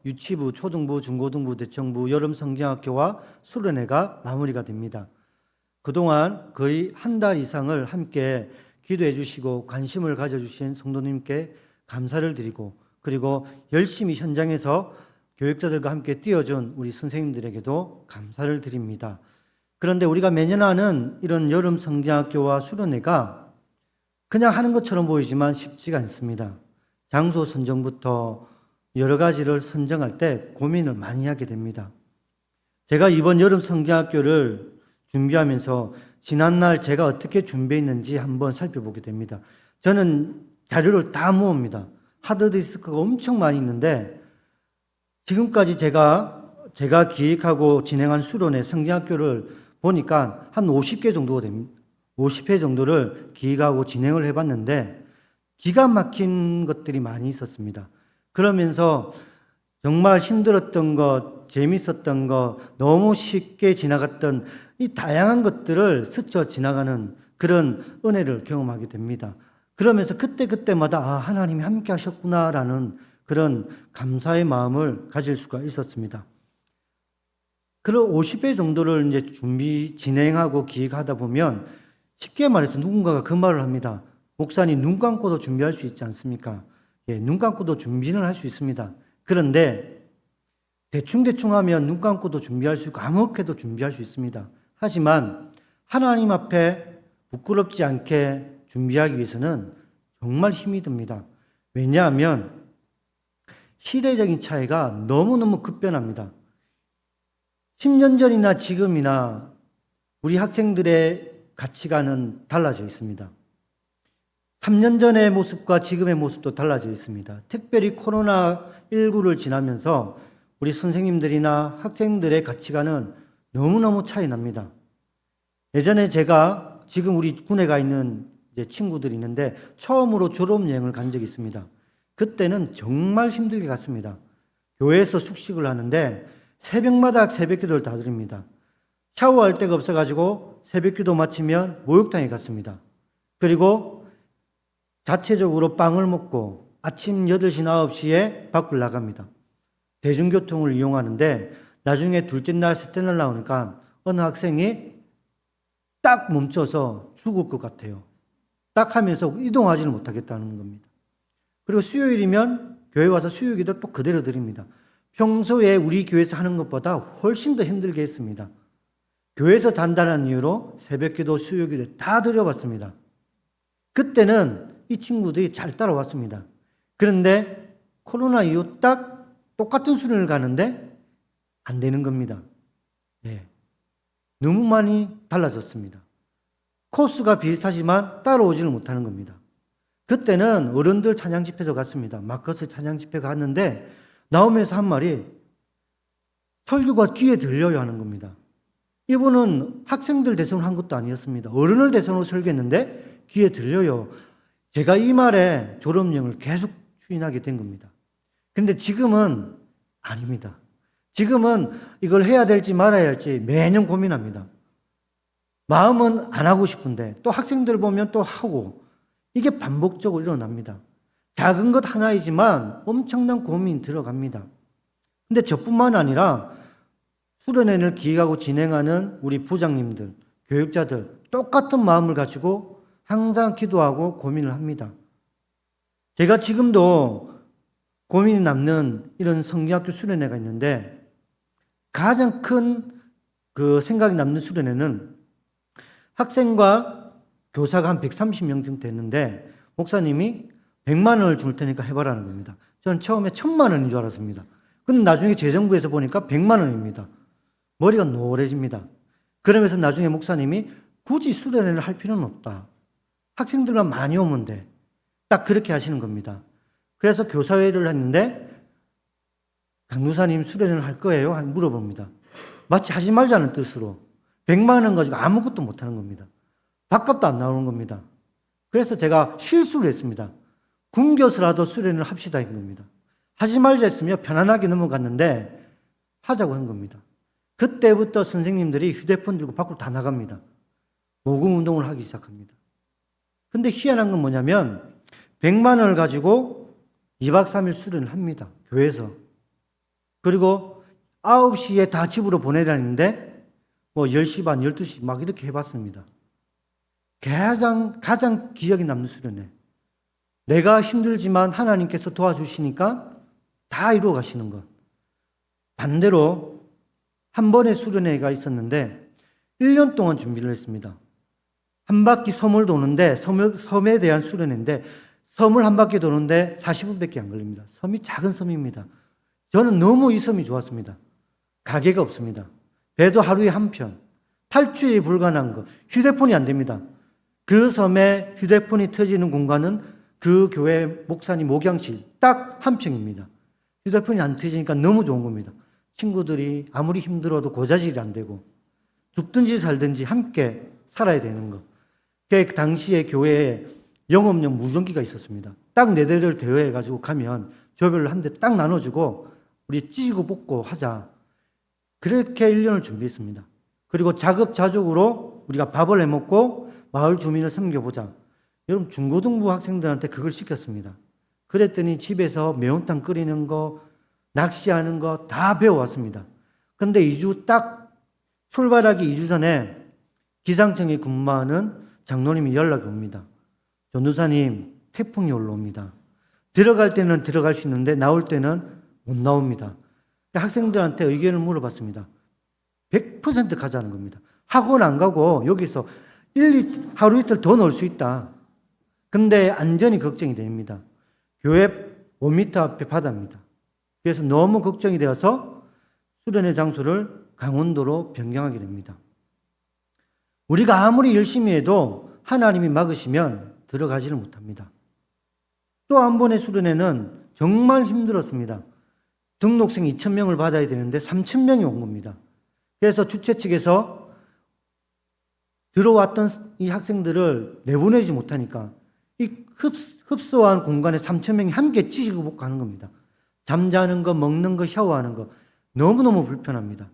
유치부, 초등부, 중고등부, 대청부, 여름 성경학교와 수련회가 마무리가 됩니다. 그동안 거의 한 달 이상을 함께 기도해 주시고 관심을 가져주신 성도님께 감사를 드리고, 그리고 열심히 현장에서 교육자들과 함께 뛰어준 우리 선생님들에게도 감사를 드립니다. 그런데 우리가 매년 하는 이런 여름 성경학교와 수련회가 그냥 하는 것처럼 보이지만 쉽지가 않습니다. 장소 선정부터 여러 가지를 선정할 때 고민을 많이 하게 됩니다. 제가 이번 여름 성경학교를 준비하면서 지난날 제가 어떻게 준비했는지 한번 살펴보게 됩니다. 저는 자료를 다 모읍니다. 하드디스크가 엄청 많이 있는데, 지금까지 제가 기획하고 진행한 수련회 성경학교를 보니까 한 50개 정도가 됩니다. 50회 정도를 기획하고 진행을 해봤는데 기가 막힌 것들이 많이 있었습니다. 그러면서 정말 힘들었던 것, 재밌었던 것, 너무 쉽게 지나갔던 이 다양한 것들을 스쳐 지나가는 그런 은혜를 경험하게 됩니다. 그러면서 그때마다 하나님이 함께 하셨구나라는 그런 감사의 마음을 가질 수가 있었습니다. 그런 50회 정도를 이제 진행하고 기획하다 보면 쉽게 말해서 누군가가 그 말을 합니다. 목사님, 눈 감고도 준비할 수 있지 않습니까? 예, 눈 감고도 준비는 할 수 있습니다. 그런데 대충 하면 눈 감고도 준비할 수 있고 아무렇게도 준비할 수 있습니다. 하지만 하나님 앞에 부끄럽지 않게 준비하기 위해서는 정말 힘이 듭니다. 왜냐하면 시대적인 차이가 너무너무 급변합니다. 10년 전이나 지금이나 우리 학생들의 가치관은 달라져 있습니다. 3년 전의 모습과 지금의 모습도 달라져 있습니다. 특별히 코로나19를 지나면서 우리 선생님들이나 학생들의 가치관은 너무너무 차이 납니다. 예전에 제가 지금 우리 군에 가 있는 이제 친구들이 있는데 처음으로 졸업여행을 간 적이 있습니다. 그때는 정말 힘들게 갔습니다. 교회에서 숙식을 하는데 새벽마다 새벽기도를 다 드립니다. 샤워할 데가 없어가지고 새벽기도 마치면 목욕탕에 갔습니다. 그리고 자체적으로 빵을 먹고 아침 8시, 9시에 밖을 나갑니다. 대중교통을 이용하는데 나중에 둘째 날, 셋째 날 나오니까 어느 학생이 딱 멈춰서 죽을 것 같아요. 딱 하면서 이동하지는 못하겠다는 겁니다. 그리고 수요일이면 교회 와서 수요기도 또 그대로 드립니다. 평소에 우리 교회에서 하는 것보다 훨씬 더 힘들게 했습니다. 교회에서 단단한 이유로 새벽기도, 수요기도 다 드려봤습니다. 그때는 이 친구들이 잘 따라왔습니다. 그런데 코로나 이후 딱 똑같은 수련을 가는데 안 되는 겁니다. 예. 너무 많이 달라졌습니다. 코스가 비슷하지만 따라오지는 못하는 겁니다. 그때는 어른들 찬양 집회도 갔습니다. 마커스 찬양 집회 갔는데 나오면서 한 말이 설교가 귀에 들려요 하는 겁니다. 이분은 학생들 대상으로 한 것도 아니었습니다. 어른을 대상으로 설교했는데 귀에 들려요. 제가 이 말에 졸업여행을 계속 추진하게 된 겁니다. 그런데 지금은 아닙니다. 지금은 이걸 해야 될지 말아야 할지 매년 고민합니다. 마음은 안 하고 싶은데 또 학생들 보면 또 하고, 이게 반복적으로 일어납니다. 작은 것 하나이지만 엄청난 고민이 들어갑니다. 근데 저뿐만 아니라 수련회를 기획하고 진행하는 우리 부장님들, 교육자들 똑같은 마음을 가지고 항상 기도하고 고민을 합니다. 제가 지금도 고민이 남는 이런 성경학교 수련회가 있는데 가장 큰 그 생각이 남는 수련회는 학생과 교사가 한 130명 정도 됐는데 목사님이 100만 원을 줄 테니까 해봐라는 겁니다. 저는 처음에 1000만 원인 줄 알았습니다. 근데 나중에 재정부에서 보니까 100만 원입니다. 머리가 노래집니다. 그러면서 나중에 목사님이 굳이 수련회를 할 필요는 없다. 학생들만 많이 오면 돼. 딱 그렇게 하시는 겁니다. 그래서 교사회를 했는데 강도사님 수련회를 할 거예요? 물어봅니다. 마치 하지 말자는 뜻으로 100만 원 가지고 아무것도 못하는 겁니다. 밥값도 안 나오는 겁니다. 그래서 제가 실수를 했습니다. 굶겨서라도 수련을 합시다 한 겁니다. 하지 말자 했으며 편안하게 넘어갔는데 하자고 한 겁니다. 그때부터 선생님들이 휴대폰 들고 밖으로 다 나갑니다. 모금 운동을 하기 시작합니다. 근데 희한한 건 뭐냐면 100만 원을 가지고 2박 3일 수련을 합니다. 교회에서. 그리고 9시에 다 집으로 보내라는데 뭐 10시 반, 12시 막 이렇게 해봤습니다. 가장 기억에 남는 수련회. 내가 힘들지만 하나님께서 도와주시니까 다 이루어 가시는 것. 반대로 한 번의 수련회가 있었는데 1년 동안 준비를 했습니다. 한 바퀴 섬을 도는데 섬에 대한 수련회인데 섬을 한 바퀴 도는데 40분밖에 안 걸립니다. 섬이 작은 섬입니다. 저는 너무 이 섬이 좋았습니다. 가게가 없습니다. 배도 하루에 한 편. 탈출이 불가능한 거. 휴대폰이 안 됩니다. 그 섬에 휴대폰이 터지는 공간은 그 교회 목사님 목양실 딱 한 평입니다. 휴대폰이 안 터지니까 너무 좋은 겁니다. 친구들이 아무리 힘들어도 고자질이 안 되고 죽든지 살든지 함께 살아야 되는 거. 그 당시에 교회에 영업용 무전기가 있었습니다. 딱 4대를 대여해가지고 가면 조별로 한 대 딱 나눠주고 우리 찢고 볶고 하자. 그렇게 1년을 준비했습니다. 그리고 자급자족으로 우리가 밥을 해먹고 마을 주민을 섬겨보자. 여러분 중고등부 학생들한테 그걸 시켰습니다. 그랬더니 집에서 매운탕 끓이는 거, 낚시하는 거 다 배워왔습니다. 근데 2주 딱 출발하기 2주 전에 기상청에 근무하는 장로님이 연락이 옵니다. 전도사님, 태풍이 올라옵니다. 들어갈 때는 들어갈 수 있는데 나올 때는 못 나옵니다. 학생들한테 의견을 물어봤습니다. 100% 가자는 겁니다. 학원 안 가고 여기서 하루 이틀 더 놀 수 있다. 근데 안전이 걱정이 됩니다. 교회 5m 앞에 바다입니다. 그래서 너무 걱정이 되어서 수련회 장소를 강원도로 변경하게 됩니다. 우리가 아무리 열심히 해도 하나님이 막으시면 들어가지를 못합니다. 또 한 번의 수련회는 정말 힘들었습니다. 등록생 2,000명을 받아야 되는데 3,000명이 온 겁니다. 그래서 주최 측에서 들어왔던 이 학생들을 내보내지 못하니까 이 흡수한 공간에 3,000명이 함께 찢고 볶고 하는 겁니다. 잠자는 거, 먹는 거, 샤워하는 거 너무너무 불편합니다.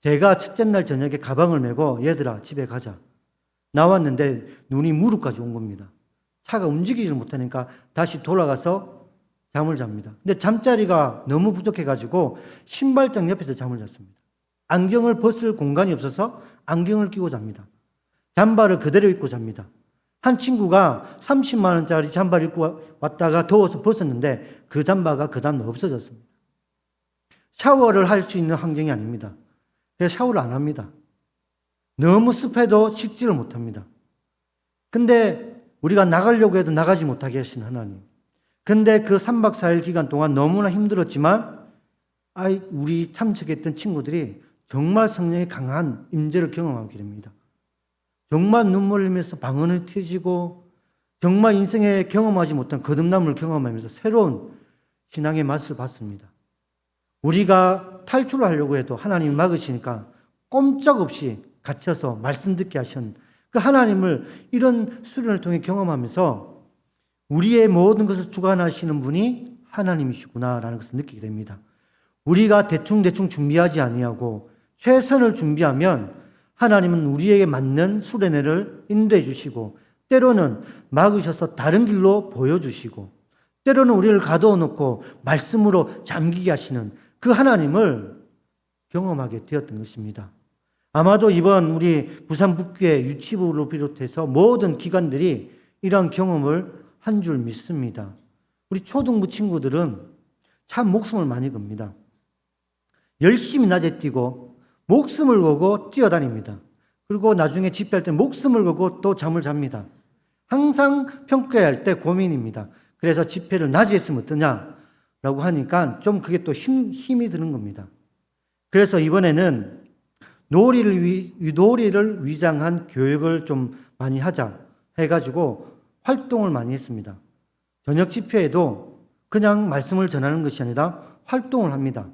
제가 첫째 날 저녁에 가방을 메고 얘들아 집에 가자. 나왔는데 눈이 무릎까지 온 겁니다. 차가 움직이지 못하니까 다시 돌아가서 잠을 잡니다. 근데 잠자리가 너무 부족해가지고 신발장 옆에서 잠을 잤습니다. 안경을 벗을 공간이 없어서 안경을 끼고 잡니다. 잠바를 그대로 입고 잡니다. 한 친구가 30만 원짜리 잠바를 입고 왔다가 더워서 벗었는데 그 잠바가 그 다음날 없어졌습니다. 샤워를 할 수 있는 환경이 아닙니다. 그래서 샤워를 안 합니다. 너무 습해도 식지를 못합니다. 근데 우리가 나가려고 해도 나가지 못하게 하신 하나님. 근데 그 3박 4일 기간 동안 너무나 힘들었지만 우리 참석했던 친구들이 정말 성령의 강한 임재를 경험하게 됩니다. 정말 눈물 흘리면서 방언을 튀지고 정말 인생에 경험하지 못한 거듭남을 경험하면서 새로운 신앙의 맛을 봤습니다. 우리가 탈출을 하려고 해도 하나님이 막으시니까 꼼짝없이 갇혀서 말씀 듣게 하신 그 하나님을 이런 수련을 통해 경험하면서 우리의 모든 것을 주관하시는 분이 하나님이시구나라는 것을 느끼게 됩니다. 우리가 대충 준비하지 아니하고 최선을 준비하면 하나님은 우리에게 맞는 수련회를 인도해 주시고 때로는 막으셔서 다른 길로 보여주시고 때로는 우리를 가두어 놓고 말씀으로 잠기게 하시는 그 하나님을 경험하게 되었던 것입니다. 아마도 이번 우리 부산 북교회 유치부를 비롯해서 모든 기관들이 이러한 경험을 한 줄 믿습니다. 우리 초등부 친구들은 참 목숨을 많이 겁니다. 열심히 낮에 뛰고 목숨을 걸고 뛰어다닙니다. 그리고 나중에 집회할 때 목숨을 걸고 또 잠을 잡니다. 항상 평가할 때 고민입니다. 그래서 집회를 낮에 했으면 어떠냐라고 하니까 좀 그게 또 힘이 드는 겁니다. 그래서 이번에는 놀이를 위장한 교육을 좀 많이 하자 해가지고 활동을 많이 했습니다. 저녁 집회에도 그냥 말씀을 전하는 것이 아니라 활동을 합니다.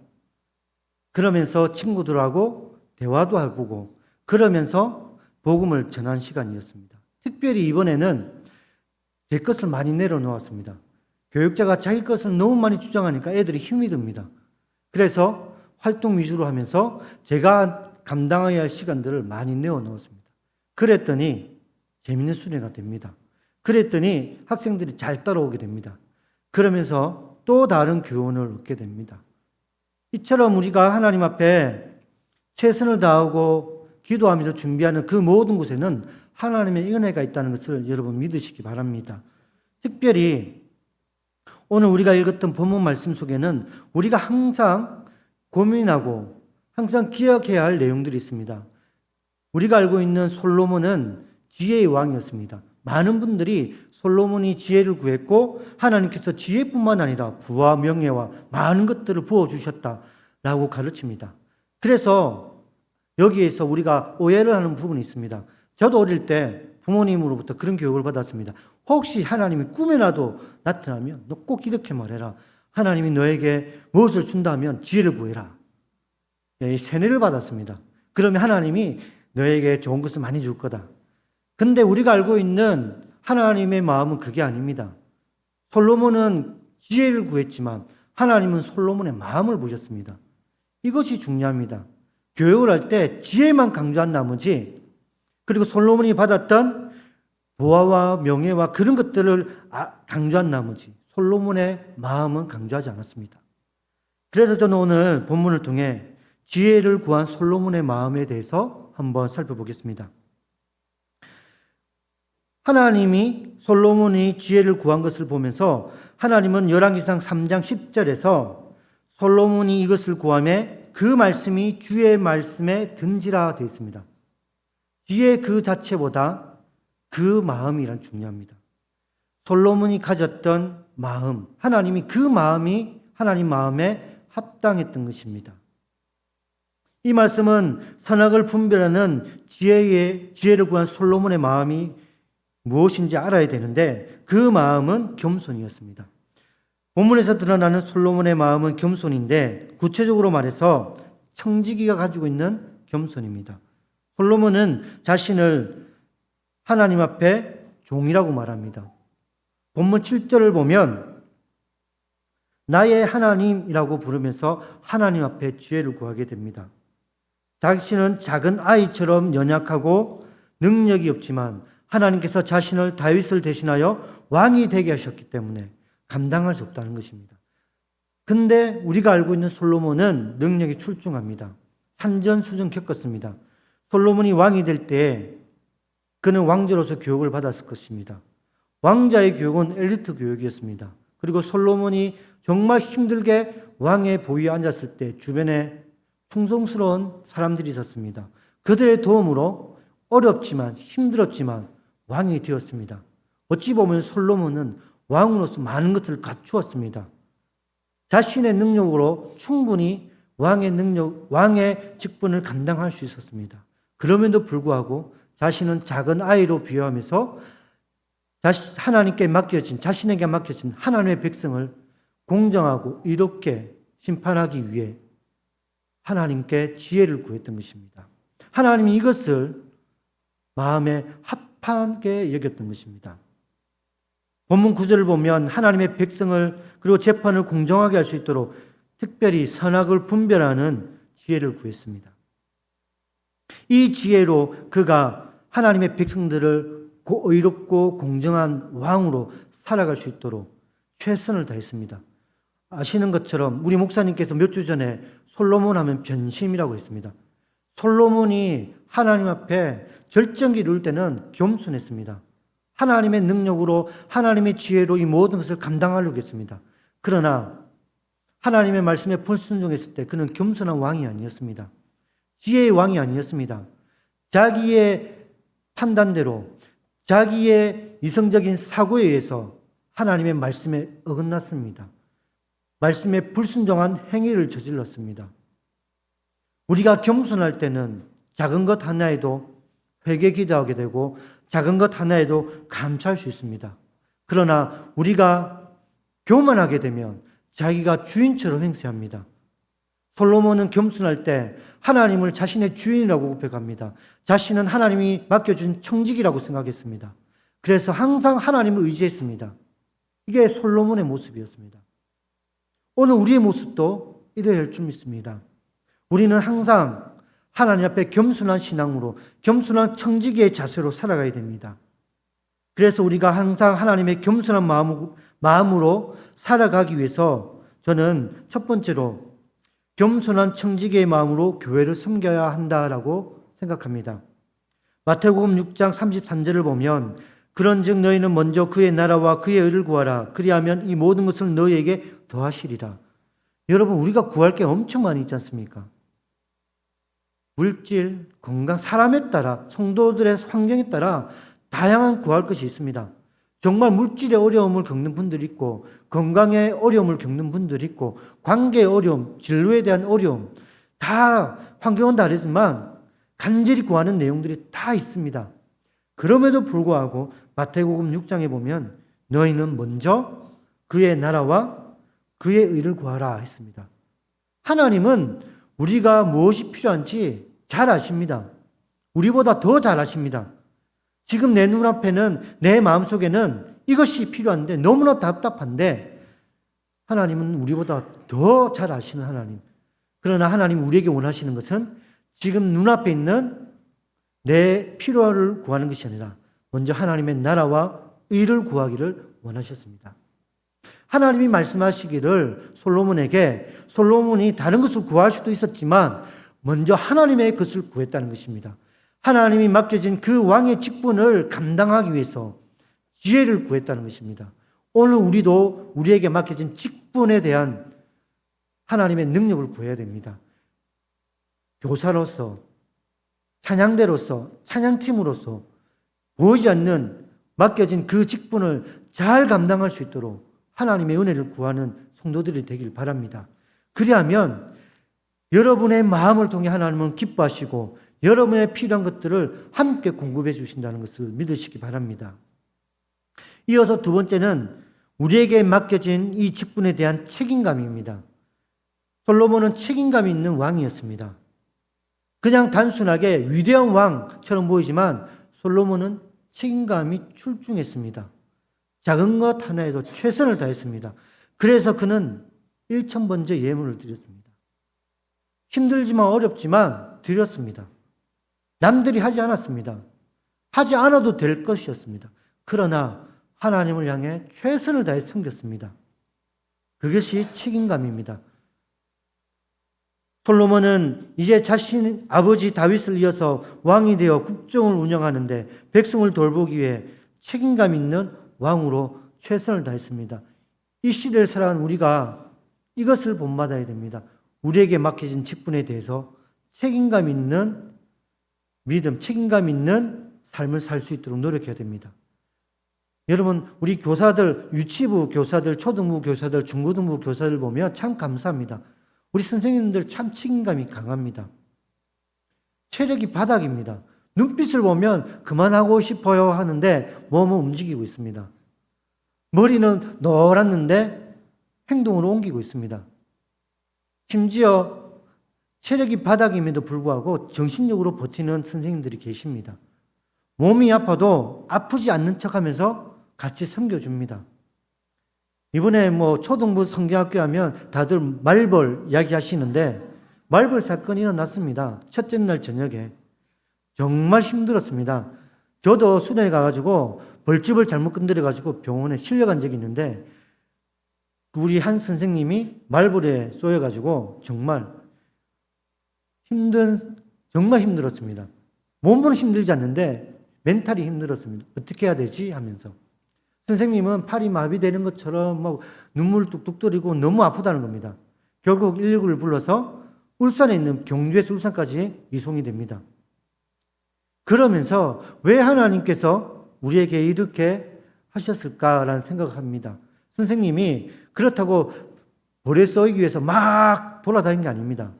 그러면서 친구들하고 대화도 해보고 그러면서 복음을 전하는 시간이었습니다. 특별히 이번에는 제 것을 많이 내려놓았습니다. 교육자가 자기 것을 너무 많이 주장하니까 애들이 힘이 듭니다. 그래서 활동 위주로 하면서 제가 감당해야 할 시간들을 많이 내어놓았습니다. 그랬더니 재밌는 수련회가 됩니다. 그랬더니 학생들이 잘 따라오게 됩니다. 그러면서 또 다른 교훈을 얻게 됩니다. 이처럼 우리가 하나님 앞에 최선을 다하고 기도하면서 준비하는 그 모든 곳에는 하나님의 은혜가 있다는 것을 여러분 믿으시기 바랍니다. 특별히 오늘 우리가 읽었던 본문 말씀 속에는 우리가 항상 고민하고 항상 기억해야 할 내용들이 있습니다. 우리가 알고 있는 솔로몬은 지혜의 왕이었습니다. 많은 분들이 솔로몬이 지혜를 구했고 하나님께서 지혜뿐만 아니라 부와 명예와 많은 것들을 부어주셨다라고 가르칩니다. 그래서 여기에서 우리가 오해를 하는 부분이 있습니다. 저도 어릴 때 부모님으로부터 그런 교육을 받았습니다. 혹시 하나님이 꿈에라도 나타나면 너 꼭 이렇게 말해라. 하나님이 너에게 무엇을 준다면 지혜를 구해라. 세뇌를 받았습니다. 그러면 하나님이 너에게 좋은 것을 많이 줄 거다. 근데 우리가 알고 있는 하나님의 마음은 그게 아닙니다. 솔로몬은 지혜를 구했지만 하나님은 솔로몬의 마음을 보셨습니다. 이것이 중요합니다. 교육을 할 때 지혜만 강조한 나머지 그리고 솔로몬이 받았던 부와 명예와 그런 것들을 강조한 나머지 솔로몬의 마음은 강조하지 않았습니다. 그래서 저는 오늘 본문을 통해 지혜를 구한 솔로몬의 마음에 대해서 한번 살펴보겠습니다. 하나님이 솔로몬이 지혜를 구한 것을 보면서 하나님은 열왕기상 3장 10절에서 솔로몬이 이것을 구하매 그 말씀이 주의 말씀에 든지라 되어 있습니다. 지혜 그 자체보다 그 마음이란 중요합니다. 솔로몬이 가졌던 마음, 하나님이 그 마음이 하나님 마음에 합당했던 것입니다. 이 말씀은 선악을 분별하는 지혜를 구한 솔로몬의 마음이 무엇인지 알아야 되는데 그 마음은 겸손이었습니다. 본문에서 드러나는 솔로몬의 마음은 겸손인데 구체적으로 말해서 청지기가 가지고 있는 겸손입니다. 솔로몬은 자신을 하나님 앞에 종이라고 말합니다. 본문 7절을 보면 나의 하나님이라고 부르면서 하나님 앞에 지혜를 구하게 됩니다. 자신은 작은 아이처럼 연약하고 능력이 없지만 하나님께서 자신을 다윗을 대신하여 왕이 되게 하셨기 때문에 감당할 수 없다는 것입니다. 근데 우리가 알고 있는 솔로몬은 능력이 출중합니다. 산전수전 겪었습니다. 솔로몬이 왕이 될 때 그는 왕자로서 교육을 받았을 것입니다. 왕자의 교육은 엘리트 교육이었습니다. 그리고 솔로몬이 정말 힘들게 왕의 보위에 앉았을 때 주변에 충성스러운 사람들이 있었습니다. 그들의 도움으로 어렵지만 힘들었지만 왕이 되었습니다. 어찌 보면 솔로몬은 왕으로서 많은 것을 갖추었습니다. 자신의 능력으로 충분히 왕의 직분을 감당할 수 있었습니다. 그럼에도 불구하고 자신은 작은 아이로 비유하면서 자신에게 맡겨진 하나님의 백성을 공정하고 이롭게 심판하기 위해 하나님께 지혜를 구했던 것입니다. 하나님이 이것을 마음에 합하게 여겼던 것입니다. 본문 9절을 보면 하나님의 백성을 그리고 재판을 공정하게 할 수 있도록 특별히 선악을 분별하는 지혜를 구했습니다. 이 지혜로 그가 하나님의 백성들을 의롭고 공정한 왕으로 살아갈 수 있도록 최선을 다했습니다. 아시는 것처럼 우리 목사님께서 몇 주 전에 솔로몬 하면 변심이라고 했습니다. 솔로몬이 하나님 앞에 절정기 이룰 때는 겸손했습니다. 하나님의 능력으로 하나님의 지혜로 이 모든 것을 감당하려고 했습니다. 그러나 하나님의 말씀에 불순종했을 때 그는 겸손한 왕이 아니었습니다. 지혜의 왕이 아니었습니다. 자기의 판단대로 자기의 이성적인 사고에 의해서 하나님의 말씀에 어긋났습니다. 말씀에 불순종한 행위를 저질렀습니다. 우리가 겸손할 때는 작은 것 하나에도 회개 기도하게 되고 작은 것 하나에도 감사할 수 있습니다. 그러나 우리가 교만하게 되면 자기가 주인처럼 행세합니다. 솔로몬은 겸손할 때 하나님을 자신의 주인이라고 고백합니다. 자신은 하나님이 맡겨준 청직이라고 생각했습니다. 그래서 항상 하나님을 의지했습니다. 이게 솔로몬의 모습이었습니다. 오늘 우리의 모습도 이래야 할 줄 믿습니다. 우리는 항상 하나님 앞에 겸손한 신앙으로 겸손한 청지기의 자세로 살아가야 됩니다. 그래서 우리가 항상 하나님의 겸손한 마음으로 살아가기 위해서 저는 첫 번째로 겸손한 청지기의 마음으로 교회를 섬겨야 한다라고 생각합니다. 마태복음 6장 33절을 보면 그런즉 너희는 먼저 그의 나라와 그의 의를 구하라. 그리하면 이 모든 것을 너희에게 더하시리라. 여러분, 우리가 구할 게 엄청 많이 있지 않습니까? 물질, 건강, 사람에 따라, 성도들의 환경에 따라 다양한 구할 것이 있습니다. 정말 물질의 어려움을 겪는 분들이 있고, 건강의 어려움을 겪는 분들이 있고, 관계의 어려움, 진로에 대한 어려움, 다 환경은 다르지만 간절히 구하는 내용들이 다 있습니다. 그럼에도 불구하고 마태복음 6장에 보면 너희는 먼저 그의 나라와 그의 의를 구하라 했습니다. 하나님은 우리가 무엇이 필요한지 잘 아십니다. 우리보다 더 잘 아십니다. 지금 내 눈앞에는, 내 마음속에는 이것이 필요한데 너무나 답답한데 하나님은 우리보다 더 잘 아시는 하나님. 그러나 하나님 우리에게 원하시는 것은 지금 눈앞에 있는 내 필요를 구하는 것이 아니라 먼저 하나님의 나라와 의를 구하기를 원하셨습니다. 하나님이 말씀하시기를 솔로몬이 다른 것을 구할 수도 있었지만 먼저 하나님의 것을 구했다는 것입니다. 하나님이 맡겨진 그 왕의 직분을 감당하기 위해서 지혜를 구했다는 것입니다. 오늘 우리도 우리에게 맡겨진 직분에 대한 하나님의 능력을 구해야 됩니다. 교사로서, 찬양대로서, 찬양팀으로서 보이지 않는 맡겨진 그 직분을 잘 감당할 수 있도록 하나님의 은혜를 구하는 성도들이 되길 바랍니다. 그리하면 여러분의 마음을 통해 하나님은 기뻐하시고 여러분의 필요한 것들을 함께 공급해 주신다는 것을 믿으시기 바랍니다. 이어서 두 번째는 우리에게 맡겨진 이 직분에 대한 책임감입니다. 솔로몬은 책임감이 있는 왕이었습니다. 그냥 단순하게 위대한 왕처럼 보이지만 솔로몬은 책임감이 출중했습니다. 작은 것 하나에도 최선을 다했습니다. 그래서 그는 1,000번째 예물을 드렸습니다. 힘들지만 어렵지만 드렸습니다. 남들이 하지 않았습니다. 하지 않아도 될 것이었습니다. 그러나 하나님을 향해 최선을 다해 섬겼습니다. 그것이 책임감입니다. 솔로몬은 이제 자신 아버지 다윗을 이어서 왕이 되어 국정을 운영하는데 백성을 돌보기 위해 책임감 있는 왕으로 최선을 다했습니다. 이 시대를 살아가는 우리가 이것을 본받아야 됩니다. 우리에게 맡겨진 직분에 대해서 책임감 있는 믿음, 책임감 있는 삶을 살 수 있도록 노력해야 됩니다. 여러분, 우리 교사들, 유치부 교사들, 초등부 교사들, 중고등부 교사들 보면 참 감사합니다. 우리 선생님들 참 책임감이 강합니다. 체력이 바닥입니다. 눈빛을 보면 그만하고 싶어요 하는데 몸은 움직이고 있습니다. 머리는 노랗는데 행동으로 옮기고 있습니다. 심지어 체력이 바닥임에도 불구하고 정신력으로 버티는 선생님들이 계십니다. 몸이 아파도 아프지 않는 척하면서 같이 섬겨줍니다. 이번에 초등부 성경학교 하면 다들 말벌 이야기 하시는데 말벌 사건이 일어났습니다. 첫째 날 저녁에. 정말 힘들었습니다. 저도 수련회 가가지고 벌집을 잘못 건드려가지고 병원에 실려간 적이 있는데 우리 한 선생님이 말벌에 쏘여가지고 정말 힘들었습니다. 몸은 힘들지 않는데 멘탈이 힘들었습니다. 어떻게 해야 되지 하면서. 선생님은 팔이 마비되는 것처럼 막 눈물 뚝뚝 떨리고 너무 아프다는 겁니다. 결국 119를 불러서 울산에 있는 경주에서 울산까지 이송이 됩니다. 그러면서 왜 하나님께서 우리에게 이렇게 하셨을까라는 생각을 합니다. 선생님이 그렇다고 벌에 쏘이기 위해서 막 돌아다니는 게 아닙니다.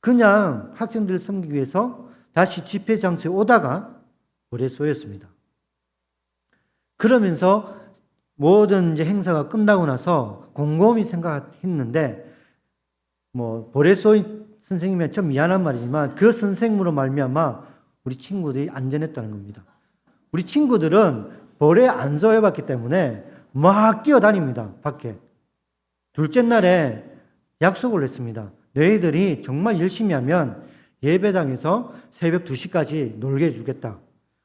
그냥 학생들을 섬기기 위해서 다시 집회 장소에 오다가 벌에 쏘였습니다. 그러면서 모든 이제 행사가 끝나고 나서 곰곰이 생각했는데 벌에 쏘인 선생님이 좀 미안한 말이지만 그 선생님으로 말미암아 우리 친구들이 안전했다는 겁니다. 우리 친구들은 벌에 안 쏘여봤기 때문에 막 뛰어다닙니다. 밖에. 둘째 날에 약속을 했습니다. 너희들이 정말 열심히 하면 예배당에서 새벽 2시까지 놀게 해주겠다.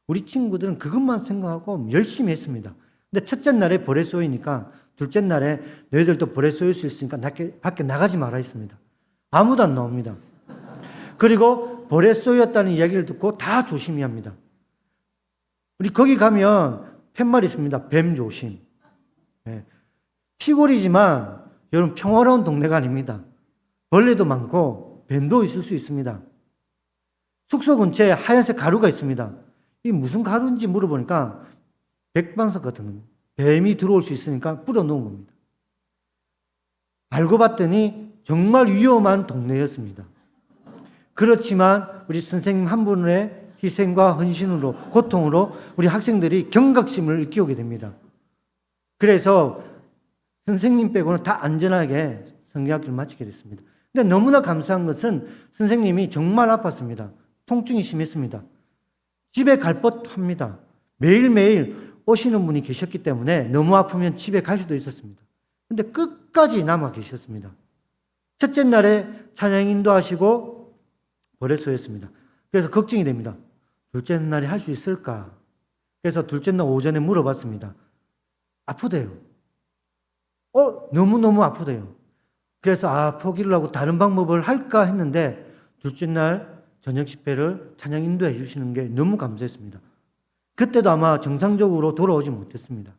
우리 친구들은 그것만 생각하고 열심히 했습니다. 근데 첫째 날에 벌에 쏘이니까 둘째 날에 너희들도 벌에 쏘일 수 있으니까 밖에 나가지 말아 했습니다. 아무도 안 나옵니다. 그리고 벌에 쏘였다는 이야기를 듣고 다 조심히 합니다. 우리 거기 가면 팻말이 있습니다. 뱀 조심. 네. 시골이지만 여러분 평화로운 동네가 아닙니다. 벌레도 많고 뱀도 있을 수 있습니다. 숙소 근처에 하얀색 가루가 있습니다. 이 무슨 가루인지 물어보니까 백방석 같은 뱀이 들어올 수 있으니까 뿌려 놓은 겁니다. 알고 봤더니 정말 위험한 동네였습니다. 그렇지만 우리 선생님 한 분의 희생과 헌신으로, 고통으로 우리 학생들이 경각심을 키우게 됩니다. 그래서 선생님 빼고는 다 안전하게 성경학교를 마치게 됐습니다. 근데 너무나 감사한 것은 선생님이 정말 아팠습니다. 통증이 심했습니다. 집에 갈 법합니다. 매일매일 오시는 분이 계셨기 때문에 너무 아프면 집에 갈 수도 있었습니다. 근데 끝까지 남아 계셨습니다. 첫째 날에 찬양 인도하시고 벌에 쏘였습니다. 그래서 걱정이 됩니다. 둘째 날에 할 수 있을까? 그래서 둘째 날 오전에 물어봤습니다. 아프대요. 너무너무 아프대요. 그래서 포기를 하고 다른 방법을 할까 했는데 둘째 날 저녁 집회를 찬양 인도해 주시는 게 너무 감사했습니다. 그때도 아마 정상적으로 돌아오지 못했습니다.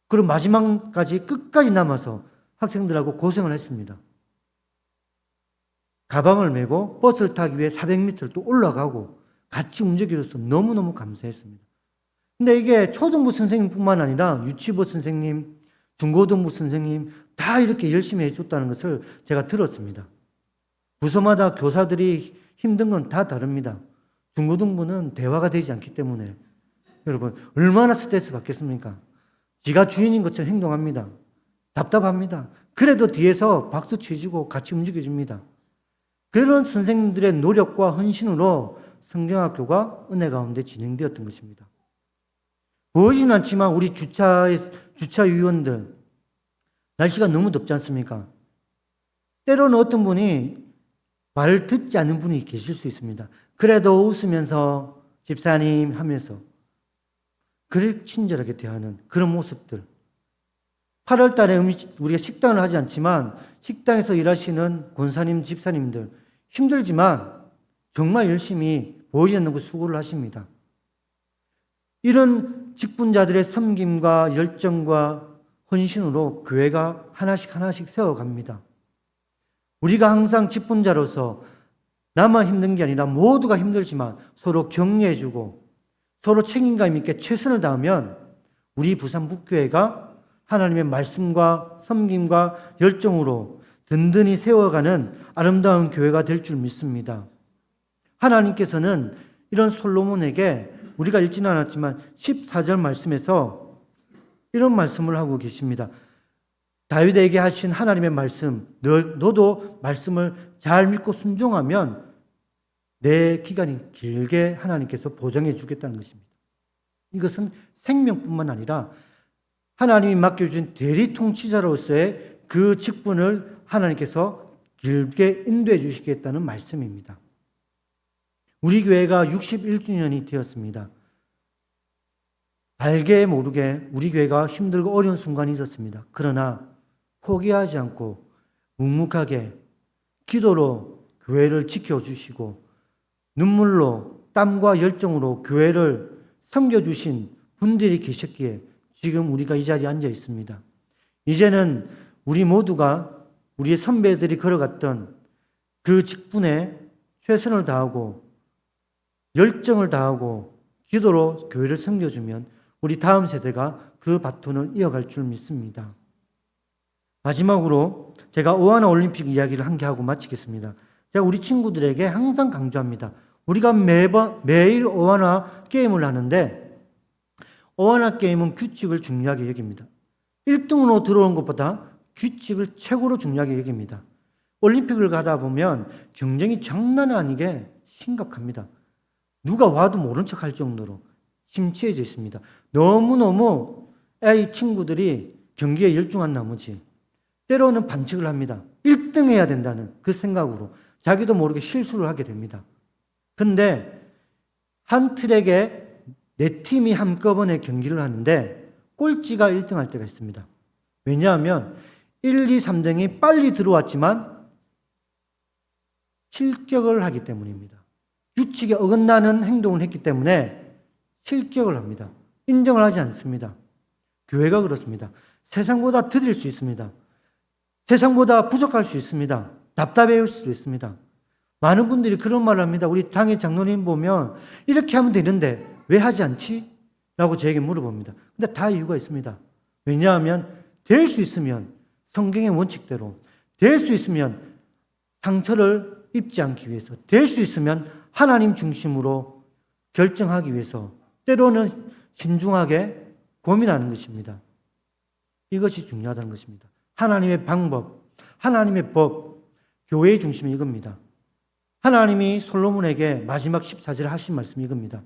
그리고 마지막까지 끝까지 남아서 학생들하고 고생을 했습니다. 가방을 메고 버스를 타기 위해 400m를 또 올라가고 같이 움직여줘서 너무너무 감사했습니다. 근데 이게 초등부 선생님뿐만 아니라 유치부 선생님, 중고등부 선생님 다 이렇게 열심히 해줬다는 것을 제가 들었습니다. 부서마다 교사들이 힘든 건 다 다릅니다. 중고등부는 대화가 되지 않기 때문에 여러분 얼마나 스트레스 받겠습니까? 지가 주인인 것처럼 행동합니다. 답답합니다. 그래도 뒤에서 박수 쳐주고 같이 움직여줍니다. 그런 선생님들의 노력과 헌신으로 성경학교가 은혜 가운데 진행되었던 것입니다. 보이진 않지만 우리 주차위원들 날씨가 너무 덥지 않습니까? 때로는 어떤 분이 말을 듣지 않는 분이 계실 수 있습니다. 그래도 웃으면서 집사님 하면서 그렇게 친절하게 대하는 그런 모습들. 8월 달에 우리가 식당을 하지 않지만 식당에서 일하시는 권사님, 집사님들 힘들지만 정말 열심히 보이지 않는 그 수고를 하십니다. 이런 직분자들의 섬김과 열정과 헌신으로 교회가 하나씩 세워갑니다. 우리가 항상 직분자로서 나만 힘든 게 아니라 모두가 힘들지만 서로 격려해주고 서로 책임감 있게 최선을 다하면 우리 부산 북교회가 하나님의 말씀과 섬김과 열정으로 든든히 세워가는 아름다운 교회가 될 줄 믿습니다. 하나님께서는 이런 솔로몬에게 우리가 읽지는 않았지만 14절 말씀에서 이런 말씀을 하고 계십니다. 다윗에게 하신 하나님의 말씀, 너도 말씀을 잘 믿고 순종하면 내 기간이 길게 하나님께서 보장해 주겠다는 것입니다. 이것은 생명뿐만 아니라 하나님이 맡겨준 대리 통치자로서의 그 직분을 하나님께서 길게 인도해 주시겠다는 말씀입니다. 우리 교회가 61주년이 되었습니다. 알게 모르게 우리 교회가 힘들고 어려운 순간이 있었습니다. 그러나 포기하지 않고 묵묵하게 기도로 교회를 지켜주시고 눈물로 땀과 열정으로 교회를 섬겨주신 분들이 계셨기에 지금 우리가 이 자리에 앉아 있습니다. 이제는 우리 모두가 우리의 선배들이 걸어갔던 그 직분에 최선을 다하고 열정을 다하고 기도로 교회를 섬겨주면 우리 다음 세대가 그 바톤을 이어갈 줄 믿습니다. 마지막으로 제가 오하나 올림픽 이야기를 한 개 하고 마치겠습니다. 제가 우리 친구들에게 항상 강조합니다. 우리가 매일 오하나 게임을 하는데 오하나 게임은 규칙을 중요하게 여깁니다. 1등으로 들어오는 것보다 규칙을 최고로 중요하게 여깁니다. 올림픽을 가다 보면 경쟁이 장난 아니게 심각합니다. 누가 와도 모른 척 할 정도로 심취해져 있습니다. 너무너무 이 친구들이 경기에 열중한 나머지 때로는 반칙을 합니다. 1등 해야 된다는 그 생각으로 자기도 모르게 실수를 하게 됩니다. 근데 한 트랙에 4팀이 한꺼번에 경기를 하는데 꼴찌가 1등 할 때가 있습니다. 왜냐하면 1, 2, 3등이 빨리 들어왔지만 실격을 하기 때문입니다. 규칙에 어긋나는 행동을 했기 때문에 실격을 합니다. 인정을 하지 않습니다. 교회가 그렇습니다. 세상보다 더딜 수 있습니다. 세상보다 부족할 수 있습니다. 답답해할 수도 있습니다. 많은 분들이 그런 말을 합니다. 우리 당의 장로님 보면 이렇게 하면 되는데 왜 하지 않지? 라고 저에게 물어봅니다. 근데 다 이유가 있습니다. 왜냐하면 될 수 있으면 성경의 원칙대로, 될 수 있으면 상처를 입지 않기 위해서, 될 수 있으면 하나님 중심으로 결정하기 위해서 때로는 신중하게 고민하는 것입니다. 이것이 중요하다는 것입니다. 하나님의 방법, 하나님의 법, 교회의 중심이 이겁니다. 하나님이 솔로몬에게 마지막 14절에 하신 말씀이 이겁니다.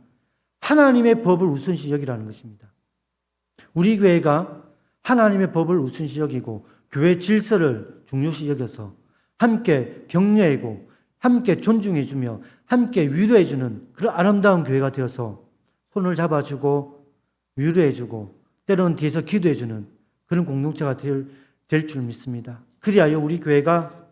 하나님의 법을 우선시 여기라는 것입니다. 우리 교회가 하나님의 법을 우선시 여기고 교회 질서를 중요시 여겨서 함께 격려하고 함께 존중해주며 함께 위로해주는 그런 아름다운 교회가 되어서 손을 잡아주고 위로해주고 때로는 뒤에서 기도해주는 그런 공동체가 될 줄 믿습니다. 그리하여 우리 교회가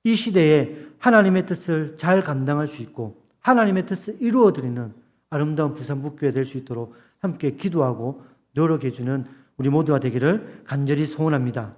이 시대에 하나님의 뜻을 잘 감당할 수 있고 하나님의 뜻을 이루어드리는 아름다운 부산북교회 될 수 있도록 함께 기도하고 노력해주는 우리 모두가 되기를 간절히 소원합니다.